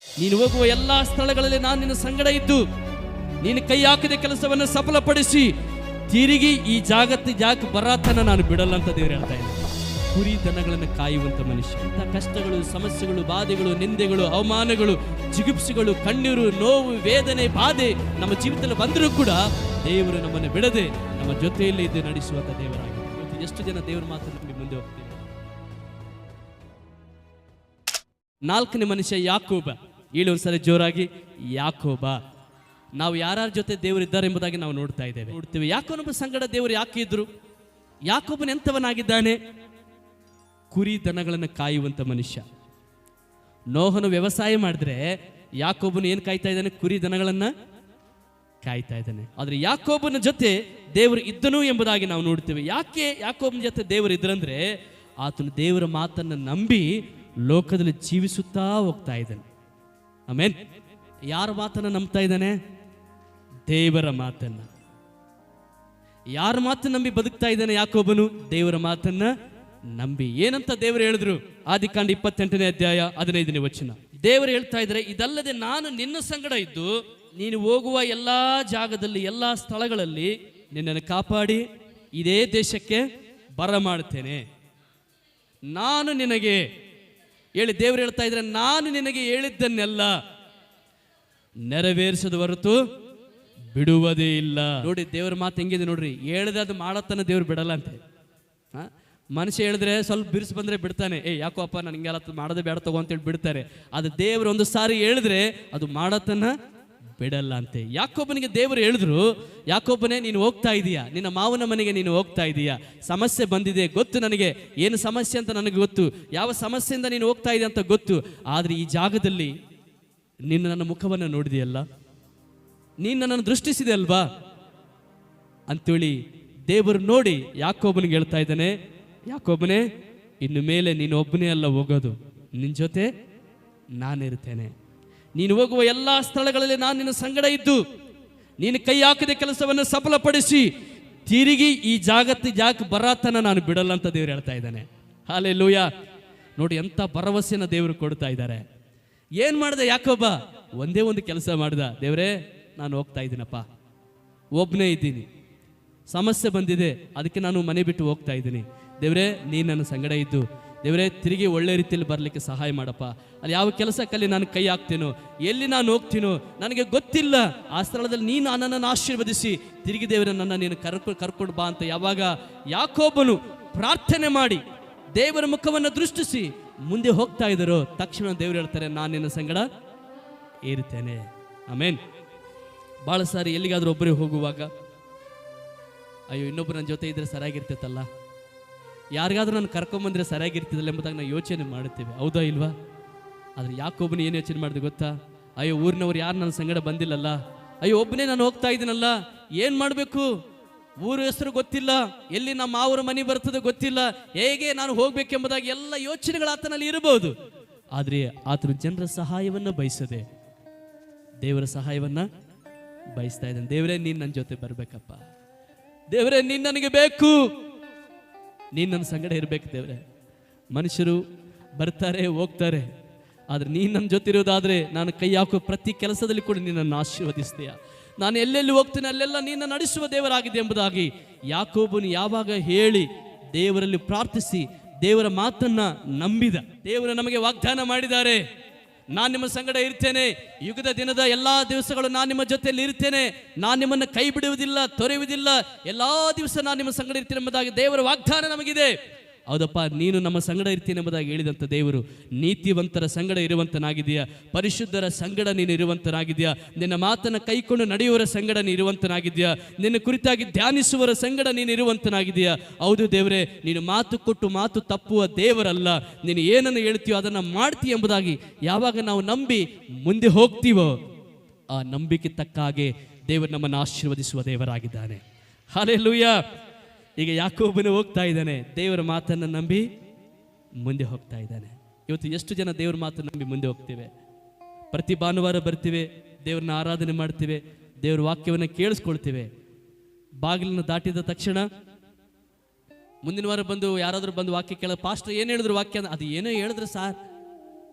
ನೀನು ಹೋಗುವ ಎಲ್ಲಾ ಸ್ಥಳಗಳಲ್ಲಿ ನಾನು ನಿನ್ನ ಸಂಗಡ ಇದ್ದು ನೀನು ಕೈ ಹಾಕಿದ ಕೆಲಸವನ್ನು ಸಫಲಪಡಿಸಿ ತಿರುಗಿ ಈ ಜಾಗಕ್ಕೆ ಬರಾತನ ನಾನು ಬಿಡಲ್ಲ ಅಂತ ದೇವರು ಹೇಳ್ತಾ ಇದ್ದಾರೆ. ಕುರಿ ದನಗಳನ್ನು ಕಾಯುವಂತ ಮನುಷ್ಯ. ಇಂಥ ಕಷ್ಟಗಳು, ಸಮಸ್ಯೆಗಳು, ಬಾಧೆಗಳು, ನಿಂದೆಗಳು, ಅವಮಾನಗಳು, ಜಿಗುಪ್ಸೆಗಳು, ಕಣ್ಣೀರು, ನೋವು, ವೇದನೆ, ಬಾಧೆ ನಮ್ಮ ಜೀವಿತದಲ್ಲಿ ಬಂದರೂ ಕೂಡ ದೇವರು ನಮ್ಮನ್ನು ಬಿಡದೆ ನಮ್ಮ ಜೊತೆಯಲ್ಲಿ ಇದ್ದು ನಡೆಸುವಂತ ದೇವರಾಗಿದೆ. ಇವತ್ತು ಎಷ್ಟು ಜನ ದೇವರ ಮಾತನ್ನು ನಂಬಿ ಮುಂದೆ ಹೋಗ್ತೇವೆ. 4ನೇ ಮನುಷ್ಯ ಯಾಕೋಬ. ಇಲ್ಲಿ ಒಂದ್ಸರಿ ಜೋರಾಗಿ ಯಾಕೋಬ. ನಾವು ಯಾರ್ಯಾರ ಜೊತೆ ದೇವರು ಇದ್ದಾರೆ ಎಂಬುದಾಗಿ ನಾವು ನೋಡ್ತೇವೆ. ಯಾಕೋಬನ ಸಂಗಡ ದೇವರು ಯಾಕೆ ಇದ್ರು? ಯಾಕೋಬನ ಎಂಥವನಾಗಿದ್ದಾನೆ? ಕುರಿ ದನಗಳನ್ನು ಕಾಯುವಂತ ಮನುಷ್ಯ. ನೋಹನು ವ್ಯವಸಾಯ ಮಾಡಿದ್ರೆ ಯಾಕೋಬನು ಏನು ಕಾಯ್ತಾ ಇದ್ದಾನೆ? ಕುರಿ ದನಗಳನ್ನ ಕಾಯ್ತಾ ಇದ್ದಾನೆ. ಆದ್ರೆ ಯಾಕೋಬನ ಜೊತೆ ದೇವರು ಇದ್ದನು ಎಂಬುದಾಗಿ ನಾವು ನೋಡ್ತೇವೆ. ಯಾಕೆ ಯಾಕೋಬನ ಜೊತೆ ದೇವರು ಇದ್ರಂದ್ರೆ ಆತನು ದೇವರ ಮಾತನ್ನು ನಂಬಿ ಲೋಕದಲ್ಲಿ ಜೀವಿಸುತ್ತಾ ಹೋಗ್ತಾ ಇದ್ದಾನೆ. ಆಮೇನ್. ಯಾರ ಮಾತನ್ನ ನಂಬ್ತಾ ಇದ್ದಾನೆ? ದೇವರ ಮಾತನ್ನ. ಯಾರ ಮಾತನ್ನ ನಂಬಿ ಬದುಕ್ತಾ ಇದ್ದಾನೆ ಯಾಕೋಬನು? ದೇವರ ಮಾತನ್ನ ನಂಬಿ. ಏನಂತ ದೇವರು ಹೇಳಿದ್ರು? ಆದಿಕಾಂಡ 28ನೇ ಅಧ್ಯಾಯ 15ನೇ ವಚನ. ದೇವರು ಹೇಳ್ತಾ ಇದ್ದಾರೆ, ಇದಲ್ಲದೆ ನಾನು ನಿನ್ನ ಸಂಗಡ ಇದ್ದು ನೀನು ಹೋಗುವ ಎಲ್ಲಾ ಜಾಗದಲ್ಲಿ, ಎಲ್ಲಾ ಸ್ಥಳಗಳಲ್ಲಿ ನಿನ್ನನ್ನು ಕಾಪಾಡಿ ಇದೇ ದೇಶಕ್ಕೆ ಬರಮಾಡ್ತೇನೆ. ನಾನು ನಿನಗೆ ಹೇಳಿ, ದೇವರು ಹೇಳ್ತಾ ಇದ್ರೆ ನಾನು ನಿನಗೆ ಹೇಳಿದ್ದನ್ನೆಲ್ಲ ನೆರವೇರಿಸದ ಹೊರತು ಬಿಡುವುದೇ ಇಲ್ಲ. ನೋಡಿ ದೇವರ ಮಾತು ಹೆಂಗಿದೆ ನೋಡ್ರಿ. ಹೇಳಿದ್ರೆ ಅದು ಮಾಡತ್ತನ ದೇವ್ರು ಬಿಡಲ್ಲ ಅಂತೆ. ಮನುಷ್ಯ ಹೇಳಿದ್ರೆ ಸ್ವಲ್ಪ ಬಿರುಸು ಬಂದ್ರೆ ಬಿಡ್ತಾನೆ. ಯಾಕೋ ಅಪ್ಪ ನಾನು ಹಿಂಗೆಲ್ಲ ಮಾಡೋದೇ ಬೇಡ ತಗೋ ಅಂತೇಳಿ ಬಿಡ್ತಾರೆ. ಅದು ದೇವರು ಒಂದು ಸಾರಿ ಹೇಳಿದ್ರೆ ಅದು ಮಾಡತ್ತನ ಬಿಡಲ್ಲ ಅಂತೆ. ಯಾಕೋಬನಿಗೆ ದೇವರು ಹೇಳಿದ್ರು, ಯಾಕೋಬನೇ ನೀನು ಹೋಗ್ತಾ ಇದೀಯಾ, ನಿನ್ನ ಮಾವನ ಮನೆಗೆ ನೀನು ಹೋಗ್ತಾ ಇದೀಯಾ, ಸಮಸ್ಯೆ ಬಂದಿದೆ ಗೊತ್ತು ನನಗೆ, ಏನು ಸಮಸ್ಯೆ ಅಂತ ನನಗೆ ಗೊತ್ತು, ಯಾವ ಸಮಸ್ಯೆಯಿಂದ ನೀನು ಹೋಗ್ತಾ ಇದೆಯಾ ಅಂತ ಗೊತ್ತು. ಆದರೆ ಈ ಜಾಗದಲ್ಲಿ ನೀನು ನನ್ನ ಮುಖವನ್ನು ನೋಡಿದೆಯಲ್ಲ, ನೀನು ನನ್ನನ್ನು ದೃಷ್ಟಿಸಿದೆ ಅಲ್ವಾ ಅಂತೇಳಿ ದೇವರು ನೋಡಿ ಯಾಕೋಬನಿಗೆ ಹೇಳ್ತಾ ಇದ್ದಾನೆ, ಯಾಕೋಬನೇ ಇನ್ನು ಮೇಲೆ ನೀನು ಒಬ್ಬನೇ ಅಲ್ಲ ಹೋಗೋದು, ನಿನ್ನ ಜೊತೆ ನಾನಿರ್ತೇನೆ. ನೀನು ಹೋಗುವ ಎಲ್ಲ ಸ್ಥಳಗಳಲ್ಲಿ ನಾನು ನಿನ್ನ ಸಂಗಡ ಇದ್ದು ನೀನು ಕೈ ಹಾಕಿದ ಕೆಲಸವನ್ನು ಸಫಲಪಡಿಸಿ ತಿರುಗಿ ಈ ಜಾಗಕ್ಕೆ ಬರಾತನ ನಾನು ಬಿಡಲ್ಲ ಅಂತ ದೇವರು ಹೇಳ್ತಾ ಇದ್ದಾನೆ. ಹಲ್ಲೆಲೂಯಾ. ನೋಡಿ ಎಂಥ ಭರವಸೆನ ದೇವರು ಕೊಡ್ತಾ ಇದ್ದಾರೆ. ಏನು ಮಾಡಿದೆ ಯಾಕೋಬ? ಒಂದೇ ಒಂದು ಕೆಲಸ ಮಾಡ್ದ. ದೇವರೇ ನಾನು ಹೋಗ್ತಾ ಇದ್ದೀನಪ್ಪ, ಒಬ್ಬನೇ ಇದ್ದೀನಿ, ಸಮಸ್ಯೆ ಬಂದಿದೆ, ಅದಕ್ಕೆ ನಾನು ಮನೆ ಬಿಟ್ಟು ಹೋಗ್ತಾ ಇದ್ದೀನಿ. ದೇವರೇ ನೀನು ನನ್ನ ಸಂಗಡ ಇದ್ದು ದೇವರೇ ತಿರುಗಿ ಒಳ್ಳೆ ರೀತಿಯಲ್ಲಿ ಬರಲಿಕ್ಕೆ ಸಹಾಯ ಮಾಡಪ್ಪ. ಅಲ್ಲಿ ಯಾವ ಕೆಲಸಕ್ಕಲ್ಲಿ ನಾನು ಕೈ ಹಾಕ್ತೀನೋ, ಎಲ್ಲಿ ನಾನು ಹೋಗ್ತೀನೋ ನನಗೆ ಗೊತ್ತಿಲ್ಲ, ಆ ಸ್ಥಳದಲ್ಲಿ ನೀನು ನನ್ನನ್ನು ಆಶೀರ್ವದಿಸಿ ತಿರುಗಿ ದೇವರ ನನ್ನ ನೀನು ಕರ್ಕೊಂಡು ಬಾ ಅಂತ ಯಾವಾಗ ಯಾಕೋಬನು ಪ್ರಾರ್ಥನೆ ಮಾಡಿ ದೇವರ ಮುಖವನ್ನು ದೃಷ್ಟಿಸಿ ಮುಂದೆ ಹೋಗ್ತಾ ಇದ್ದಾರೋ ತಕ್ಷಣ ದೇವರು ಹೇಳ್ತಾರೆ, ನಾನು ನಿನ್ನ ಸಂಗಡ ಇರ್ತೇನೆ. ಆಮೇನ್. ಭಾಳ ಸಾರಿ ಎಲ್ಲಿಗಾದ್ರೂ ಒಬ್ಬರೇ ಹೋಗುವಾಗ ಅಯ್ಯೋ ಇನ್ನೊಬ್ಬರು ನನ್ನ ಜೊತೆ ಇದ್ರೆ ಸರಿಯಾಗಿರ್ತೈತಲ್ಲ, ಯಾರಿಗಾದ್ರೂ ನಾನು ಕರ್ಕೊಂಬಂದ್ರೆ ಸರಿಯಾಗಿರ್ತಿದ್ದಲ್ಲ ಎಂಬುದಾಗಿ ನಾವು ಯೋಚನೆ ಮಾಡುತ್ತೇವೆ, ಹೌದಾ ಇಲ್ವಾ? ಆದರೆ ಯಾಕೊಬ್ಬನು ಏನು ಯೋಚನೆ ಮಾಡಿದೆ ಗೊತ್ತಾ? ಅಯ್ಯೋ ಊರಿನವ್ರು ಯಾರು ನನ್ನ ಸಂಗಡ ಬಂದಿಲ್ಲಲ್ಲ, ಅಯ್ಯೋ ಒಬ್ಬನೇ ನಾನು ಹೋಗ್ತಾ ಇದ್ದೀನಲ್ಲ, ಏನು ಮಾಡಬೇಕು, ಊರ ಹೆಸರು ಗೊತ್ತಿಲ್ಲ, ಎಲ್ಲಿ ನಮ್ಮ ಮಾವರ ಮನೆ ಬರ್ತದೆ ಗೊತ್ತಿಲ್ಲ, ಹೇಗೆ ನಾನು ಹೋಗ್ಬೇಕೆಂಬುದಾಗಿ ಎಲ್ಲ ಯೋಚನೆಗಳು ಆತನಲ್ಲಿ ಇರಬಹುದು. ಆದರೆ ಆತನು ಜನರ ಸಹಾಯವನ್ನು ಬಯಸದೆ ದೇವರ ಸಹಾಯವನ್ನ ಬಯಸ್ತಾ ಇದ್ದಾನೆ. ದೇವರೇ ನೀನು ನನ್ನ ಜೊತೆ ಬರಬೇಕಪ್ಪ, ದೇವರೇ ನೀನು ನನಗೆ ಬೇಕು, ನೀನು ನನ್ನ ಸಂಗಡ ಇರಬೇಕು. ದೇವರೇ ಮನುಷ್ಯರು ಬರ್ತಾರೆ ಹೋಗ್ತಾರೆ, ಆದರೆ ನೀನು ನನ್ನ ಜೊತೆ ಇರೋದಾದರೆ ನಾನು ಕೈ ಹಾಕೋ ಪ್ರತಿ ಕೆಲಸದಲ್ಲಿ ಕೂಡ ನೀನನ್ನು ಆಶೀರ್ವದಿಸ್ತೀಯ. ನಾನು ಎಲ್ಲೆಲ್ಲಿ ಹೋಗ್ತೇನೆ ಅಲ್ಲೆಲ್ಲ ನೀನು ನಡೆಸುವ ದೇವರಾಗಿದೆ ಎಂಬುದಾಗಿ ಯಾಕೋಬನು ಯಾವಾಗ ಹೇಳಿ ದೇವರಲ್ಲಿ ಪ್ರಾರ್ಥಿಸಿ ದೇವರ ಮಾತನ್ನ ನಂಬಿದ. ದೇವರು ನಮಗೆ ವಾಗ್ದಾನ ಮಾಡಿದ್ದಾರೆ, ನಾನು ನಿಮ್ಮ ಸಂಗಡ ಇರ್ತೇನೆ, ಯುಗದ ದಿನದ ಎಲ್ಲಾ ದಿವಸಗಳು ನಾನು ನಿಮ್ಮ ಜೊತೆಯಲ್ಲಿ ಇರ್ತೇನೆ, ನಾನು ನಿಮ್ಮನ್ನು ಕೈ ಬಿಡುವುದಿಲ್ಲ, ತೊರೆಯುವುದಿಲ್ಲ, ಎಲ್ಲಾ ದಿವಸ ನಾನು ನಿಮ್ಮ ಸಂಗಡ ಇರ್ತೇನೆ ಎಂಬುದಾಗಿ ದೇವರ ವಾಗ್ದಾನ ನಮಗಿದೆ. ಹೌದಪ್ಪ, ನೀನು ನಮ್ಮ ಸಂಗಡ ಇರ್ತೀನಿ ಎಂಬುದಾಗಿ ಹೇಳಿದಂಥ ದೇವರು ನೀತಿವಂತರ ಸಂಗಡ ಇರುವಂತನಾಗಿದೆಯಾ, ಪರಿಶುದ್ಧರ ಸಂಗಡ ನೀನು ಇರುವಂತನಾಗಿದೆಯಾ, ನಿನ್ನ ಮಾತನ್ನು ಕೈಕೊಂಡು ನಡೆಯುವವರ ಸಂಗಡ ನೀನು ಇರುವಂತನಾಗಿದೆಯಾ, ನಿನ್ನ ಕುರಿತಾಗಿ ಧ್ಯಾನಿಸುವವರ ಸಂಗಡ ನೀನು ಇರುವಂತನಾಗಿದೆಯಾ. ಹೌದು ದೇವರೇ, ನೀನು ಮಾತು ಕೊಟ್ಟು ಮಾತು ತಪ್ಪುವ ದೇವರಲ್ಲ, ನೀನು ಏನನ್ನು ಹೇಳ್ತೀಯೋ ಅದನ್ನು ಮಾಡ್ತೀಯ ಎಂಬುದಾಗಿ ಯಾವಾಗ ನಾವು ನಂಬಿ ಮುಂದೆ ಹೋಗ್ತೀವೋ ಆ ನಂಬಿಕೆ ತಕ್ಕ ಹಾಗೆ ದೇವರು ನಮ್ಮನ್ನು ಆಶೀರ್ವದಿಸುವ ದೇವರಾಗಿದ್ದಾನೆ. ಹಲ್ಲೆಲೂಯಾ. ಈಗ ಯಾಕೋಬನು ಹೋಗ್ತಾ ಇದ್ದಾನೆ, ದೇವರ ಮಾತನ್ನು ನಂಬಿ ಮುಂದೆ ಹೋಗ್ತಾ ಇದ್ದಾನೆ. ಇವತ್ತು ಎಷ್ಟು ಜನ ದೇವರ ಮಾತನ್ನು ನಂಬಿ ಮುಂದೆ ಹೋಗ್ತೇವೆ? ಪ್ರತಿ ಭಾನುವಾರ ಬರ್ತೀವಿ, ದೇವ್ರನ್ನ ಆರಾಧನೆ ಮಾಡ್ತೀವಿ, ದೇವರ ವಾಕ್ಯವನ್ನು ಕೇಳಿಸ್ಕೊಳ್ತೇವೆ. ಬಾಗಿಲನ್ನು ದಾಟಿದ ತಕ್ಷಣ ಮುಂದಿನ ವಾರ ಬಂದು ಯಾರಾದರೂ ಬಂದು ವಾಕ್ಯ ಕೇಳ, ಪಾಸ್ಟರ್ ಏನು ಹೇಳಿದ್ರು ವಾಕ್ಯ, ಅದು ಏನೋ ಹೇಳಿದ್ರು ಸಾರ್,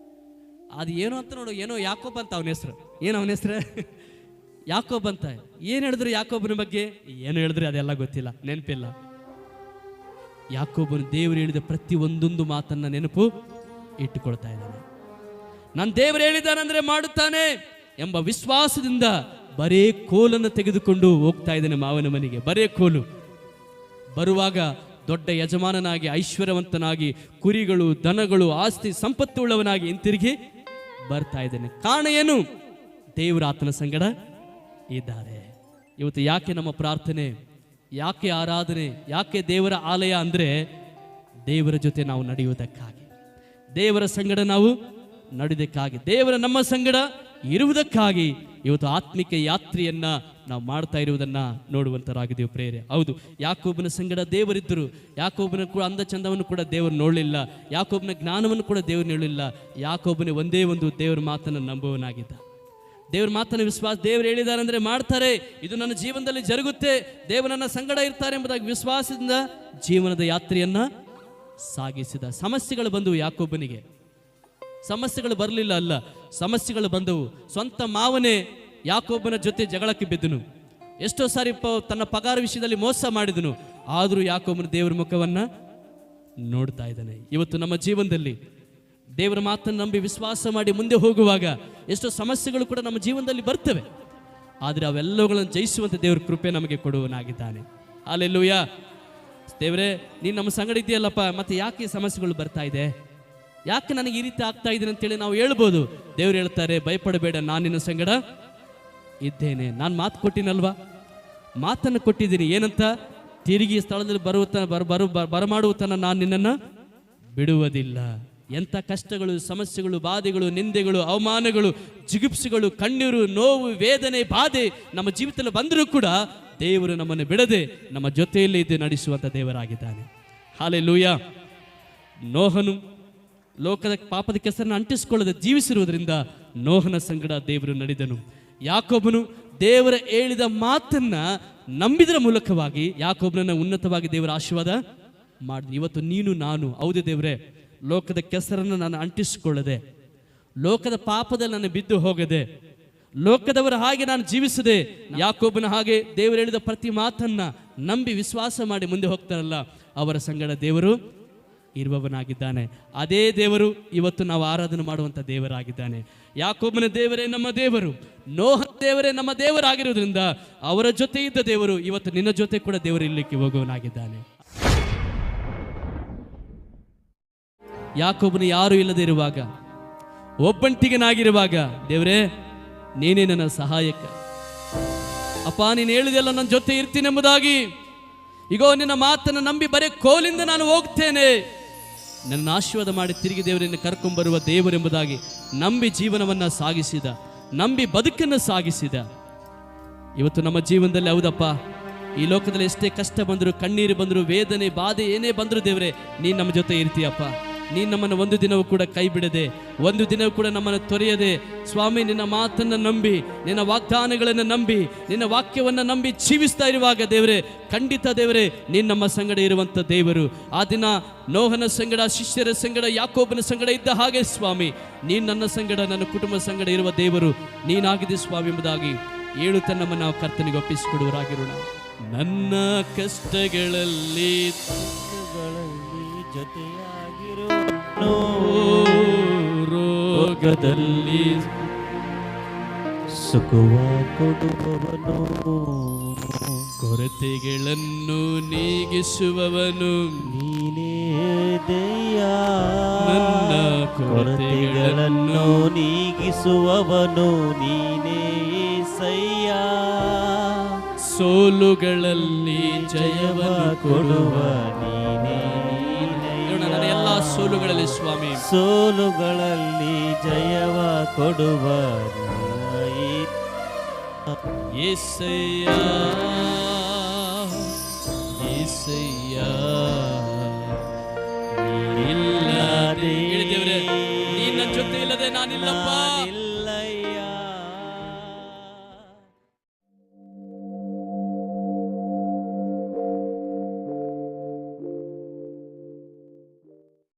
ಅದು ಏನೋ ಅಂತ ನೋಡು, ಏನೋ ಯಾಕೋಬ್ ಅಂತ ಅವನ ಹೆಸರು. ಏನು ಅವನ ಹೆಸರು? ಯಾಕೋಬ್ ಅಂತ. ಏನು ಹೇಳಿದ್ರು ಯಾಕೋಬನ ಬಗ್ಗೆ? ಏನು ಹೇಳಿದ್ರೆ ಅದೆಲ್ಲ ಗೊತ್ತಿಲ್ಲ, ನೆನಪಿಲ್ಲ. ಯಾಕೋಬನು ದೇವರು ಹೇಳಿದ ಪ್ರತಿ ಒಂದೊಂದು ಮಾತನ್ನ ನೆನಪು ಇಟ್ಟುಕೊಳ್ತಾ ಇದ್ದಾನೆ. ನಾನು ದೇವರು ಹೇಳಿದ್ದಾನಂದ್ರೆ ಮಾಡುತ್ತಾನೆ ಎಂಬ ವಿಶ್ವಾಸದಿಂದ ಬರೇ ಕೋಲನ್ನು ತೆಗೆದುಕೊಂಡು ಹೋಗ್ತಾ ಇದ್ದಾನೆ ಮಾವನ ಮನೆಗೆ. ಬರೇ ಕೋಲು. ಬರುವಾಗ ದೊಡ್ಡ ಯಜಮಾನನಾಗಿ, ಐಶ್ವರ್ಯವಂತನಾಗಿ, ಕುರಿಗಳು, ದನಗಳು, ಆಸ್ತಿ ಸಂಪತ್ತು ಉಳ್ಳವನಾಗಿ ಹಿಂತಿರುಗಿ ಬರ್ತಾ ಇದ್ದಾನೆ. ಕಾರಣ ಏನು? ದೇವರು ಆತನ ಸಂಗಡ ಇದ್ದಾರೆ. ಇವತ್ತು ಯಾಕೆ ನಮ್ಮ ಪ್ರಾರ್ಥನೆ, ಯಾಕೆ ಆರಾಧನೆ, ಯಾಕೆ ದೇವರ ಆಲಯ ಅಂದರೆ ದೇವರ ಜೊತೆ ನಾವು ನಡೆಯುವುದಕ್ಕಾಗಿ, ದೇವರ ಸಂಗಡ ನಾವು ನಡೆಯುವುದಕ್ಕಾಗಿ, ದೇವರ ನಮ್ಮ ಸಂಗಡ ಇರುವುದಕ್ಕಾಗಿ ಇವತ್ತು ಆತ್ಮಿಕ ಯಾತ್ರೆಯನ್ನ ನಾವು ಮಾಡ್ತಾ ಇರುವುದನ್ನ ನೋಡುವಂತರಾಗಿದ್ದೀವಿ ಪ್ರೇರೆ. ಹೌದು, ಯಾಕೋಬನ ಸಂಗಡ ದೇವರಿದ್ದರು. ಯಾಕೋಬನ ಕೂಡ ಅಂದ ಚಂದವನ್ನು ಕೂಡ ದೇವರು ನೋಡಲಿಲ್ಲ. ಯಾಕೋಬನ ಜ್ಞಾನವನ್ನು ಕೂಡ ದೇವರು ನೋಡಲಿಲ್ಲ. ಯಾಕೋಬನ ಒಂದೇ ಒಂದು ದೇವರ ಮಾತನ್ನು ನಂಬುವನಾಗಿದ್ದ. ದೇವ್ರ ಮಾತನ್ನು ವಿಶ್ವಾಸ, ದೇವರು ಹೇಳಿದ್ದಾರೆ ಅಂದರೆ ಮಾಡ್ತಾರೆ, ಇದು ನನ್ನ ಜೀವನದಲ್ಲಿ ಜರುಗುತ್ತೆ, ದೇವರನ್ನ ಸಂಗಡ ಇರ್ತಾರೆ ಎಂಬುದಾಗಿ ವಿಶ್ವಾಸದಿಂದ ಜೀವನದ ಯಾತ್ರೆಯನ್ನ ಸಾಗಿಸಿದ. ಸಮಸ್ಯೆಗಳು ಬಂದವು ಯಾಕೋಬನಿಗೆ. ಸಮಸ್ಯೆಗಳು ಬರಲಿಲ್ಲ ಅಲ್ಲ, ಸಮಸ್ಯೆಗಳು ಬಂದವು. ಸ್ವಂತ ಮಾವನೇ ಯಾಕೋಬನ ಜೊತೆ ಜಗಳಕ್ಕೆ ಬಿದ್ದನು. ಎಷ್ಟೋ ಸಾರಿ ತನ್ನ ಪಗಾರ ವಿಷಯದಲ್ಲಿ ಮೋಸ ಮಾಡಿದನು. ಆದರೂ ಯಾಕೋಬನ ದೇವರ ಮುಖವನ್ನ ನೋಡ್ತಾ ಇದ್ದಾನೆ. ಇವತ್ತು ನಮ್ಮ ಜೀವನದಲ್ಲಿ ದೇವರ ಮಾತನ್ನು ನಂಬಿ ವಿಶ್ವಾಸ ಮಾಡಿ ಮುಂದೆ ಹೋಗುವಾಗ ಎಷ್ಟೋ ಸಮಸ್ಯೆಗಳು ಕೂಡ ನಮ್ಮ ಜೀವನದಲ್ಲಿ ಬರ್ತವೆ. ಆದರೆ ಅವೆಲ್ಲವುಗಳನ್ನು ಜಯಿಸುವಂತೆ ದೇವರ ಕೃಪೆ ನಮಗೆ ಕೊಡುವನಾಗಿದ್ದಾನೆ. ಹಲ್ಲೆಲೂಯಾ. ದೇವರೇ, ನೀನು ನಮ್ಮ ಸಂಗಡ ಇದೆಯಲ್ಲಪ್ಪ, ಮತ್ತೆ ಯಾಕೆ ಈ ಸಮಸ್ಯೆಗಳು ಬರ್ತಾ ಇದೆ, ಯಾಕೆ ನನಗೆ ಈ ರೀತಿ ಆಗ್ತಾ ಇದೆ ಅಂತೇಳಿ ನಾವು ಹೇಳ್ಬೋದು. ದೇವ್ರು ಹೇಳ್ತಾರೆ, ಭಯಪಡಬೇಡ, ನಾನು ನಿನ್ನ ಸಂಗಡ ಇದ್ದೇನೆ. ನಾನು ಮಾತು ಕೊಟ್ಟಿನಲ್ವಾ, ಮಾತನ್ನು ಕೊಟ್ಟಿದ್ದೀನಿ. ಏನಂತ? ತಿರುಗಿ ಸ್ಥಳದಲ್ಲಿ ಬರಮಾಡುವತನ ನಾನು ನಿನ್ನನ್ನು ಬಿಡುವುದಿಲ್ಲ. ಎಂಥ ಕಷ್ಟಗಳು, ಸಮಸ್ಯೆಗಳು, ಬಾಧೆಗಳು, ನಿಂದೆಗಳು, ಅವಮಾನಗಳು, ಜಿಗುಪ್ಸೆಗಳು, ಕಣ್ಣೀರು, ನೋವು, ವೇದನೆ, ಬಾಧೆ ನಮ್ಮ ಜೀವಿತದಲ್ಲಿ ಬಂದರೂ ಕೂಡ ದೇವರು ನಮ್ಮನ್ನು ಬಿಡದೆ ನಮ್ಮ ಜೊತೆಯಲ್ಲೇ ಇದ್ದು ನಡೆಸುವಂಥ ದೇವರಾಗಿದ್ದಾನೆ. ಹಲ್ಲೆಲೂಯಾ. ನೋಹನು ಲೋಕದ ಪಾಪದ ಕೆಸರನ್ನು ಅಂಟಿಸಿಕೊಳ್ಳದೆ ಜೀವಿಸಿರುವುದರಿಂದ ನೋಹನ ಸಂಗಡ ದೇವರು ನಡೆದನು. ಯಾಕೋಬನು ದೇವರ ಹೇಳಿದ ಮಾತನ್ನ ನಂಬಿದರ ಮೂಲಕವಾಗಿ ಯಾಕೋಬನನ್ನ ಉನ್ನತವಾಗಿ ದೇವರ ಆಶೀರ್ವಾದ ಮಾಡಿದ. ಇವತ್ತು ನೀನು ನಾನು, ಹೌದು ದೇವರೇ, ಲೋಕದ ಕೆಸರನ್ನು ನಾನು ಅಂಟಿಸಿಕೊಳ್ಳದೆ, ಲೋಕದ ಪಾಪದಲ್ಲಿ ನಾನು ಬಿದ್ದು ಹೋಗದೆ, ಲೋಕದವರ ಹಾಗೆ ನಾನು ಜೀವಿಸದೆ, ಯಾಕೋಬನ ಹಾಗೆ ದೇವರು ಹೇಳಿದ ಪ್ರತಿ ಮಾತನ್ನ ನಂಬಿ ವಿಶ್ವಾಸ ಮಾಡಿ ಮುಂದೆ ಹೋಗ್ತಾರಲ್ಲ, ಅವರ ಸಂಗಡ ದೇವರು ಇರುವವನಾಗಿದ್ದಾನೆ. ಅದೇ ದೇವರು ಇವತ್ತು ನಾವು ಆರಾಧನೆ ಮಾಡುವಂಥ ದೇವರಾಗಿದ್ದಾನೆ. ಯಾಕೋಬನ ದೇವರೇ ನಮ್ಮ ದೇವರು, ನೋಹನ ದೇವರೇ ನಮ್ಮ ದೇವರಾಗಿರುವುದರಿಂದ ಅವರ ಜೊತೆ ಇದ್ದ ದೇವರು ಇವತ್ತು ನಿನ್ನ ಜೊತೆ ಕೂಡ ದೇವರು ಇಲ್ಲಿಕ್ಕೆ ಹೋಗುವವನಾಗಿದ್ದಾನೆ. ಯಾಕೋಬನು ಯಾರು ಇಲ್ಲದೆ ಇರುವಾಗ, ಒಬ್ಬಂಟಿಗನಾಗಿರುವಾಗ, ದೇವರೇ ನೀನೇ ನನ್ನ ಸಹಾಯಕ ಅಪ್ಪ, ನೀನು ಹೇಳಿದೆಲ್ಲ ನನ್ನ ಜೊತೆ ಇರ್ತೀನೆಂಬುದಾಗಿ, ಈಗೋ ನಿನ್ನ ಮಾತನ್ನು ನಂಬಿ ಬರೀ ಕೋಲಿಂದ ನಾನು ಹೋಗ್ತೇನೆ, ನನ್ನ ಆಶೀರ್ವಾದ ಮಾಡಿ ತಿರುಗಿ ದೇವರನ್ನು ಕರ್ಕೊಂಡ್ಬರುವ ದೇವರೆಂಬುದಾಗಿ ನಂಬಿ ಜೀವನವನ್ನು ಸಾಗಿಸಿದ, ನಂಬಿ ಬದುಕನ್ನು ಸಾಗಿಸಿದ. ಇವತ್ತು ನಮ್ಮ ಜೀವನದಲ್ಲಿ ಹೌದಪ್ಪ, ಈ ಲೋಕದಲ್ಲಿ ಎಷ್ಟೇ ಕಷ್ಟ ಬಂದರು, ಕಣ್ಣೀರು ಬಂದರು, ವೇದನೆ, ಬಾಧೆ ಏನೇ ಬಂದರು, ದೇವರೇ ನೀನು ನಮ್ಮ ಜೊತೆ ಇರ್ತೀಯಪ್ಪ. ನೀನು ನಮ್ಮನ್ನು ಒಂದು ದಿನವೂ ಕೂಡ ಕೈ ಬಿಡದೆ, ಒಂದು ದಿನವೂ ಕೂಡ ನಮ್ಮನ್ನು ತೊರೆಯದೆ, ಸ್ವಾಮಿ ನಿನ್ನ ಮಾತನ್ನು ನಂಬಿ, ನಿನ್ನ ವಾಗ್ದಾನಗಳನ್ನು ನಂಬಿ, ನಿನ್ನ ವಾಕ್ಯವನ್ನು ನಂಬಿ ಜೀವಿಸ್ತಾ ಇರುವಾಗ ದೇವರೇ, ಖಂಡಿತ ದೇವರೇ ನೀನು ನಮ್ಮ ಸಂಗಡ ಇರುವಂಥ ದೇವರು. ಆ ದಿನ ನೋಹನ ಸಂಗಡ, ಶಿಷ್ಯರ ಸಂಗಡ, ಯಾಕೋಬನ ಸಂಗಡ ಇದ್ದ ಹಾಗೆ ಸ್ವಾಮಿ ನೀನು ನನ್ನ ಸಂಗಡ, ನನ್ನ ಕುಟುಂಬ ಸಂಗಡ ಇರುವ ದೇವರು ನೀನಾಗಿದೆ ಸ್ವಾಮಿ ಎಂಬುದಾಗಿ ಹೇಳುತ್ತಾ ನಮ್ಮನ್ನು ನಾವು ಕರ್ತನಿಗೆ ಒಪ್ಪಿಸಿಕೊಡುವರಾಗಿರೋಣ. ನನ್ನ ಕಷ್ಟಗಳಲ್ಲಿ ಜೊತೆಯಾಗಿರೋ, ರೋಗದಲ್ಲಿ ಸುಖವ ಕೊಡುವವನು, ಕೊರತೆಗಳನ್ನು ನೀಗಿಸುವವನು ನೀನೇ ದಯಾ. ನನ್ನ ಕೊರತೆಗಳನ್ನು ನೀಗಿಸುವವನು ನೀನೇ ಸಯ್ಯ. ಸೋಲುಗಳಲ್ಲಿ ಜಯವ ಕೊಡುವ ನೀನೇ. ನನ್ನ ಎಲ್ಲ ಸೋಲುಗಳಲ್ಲಿ ಸ್ವಾಮಿ, ಸೋಲುಗಳಲ್ಲಿ ಜಯವ ಕೊಡುವ యేసయ్య, యేసయ్య ಇಲ್ಲದೆ ದೇವರೇ, ನೀನು ನನ್ನ ಜೊತೆ ಇಲ್ಲದೆ ನಾನಿಲ್ಲಪ್ಪ.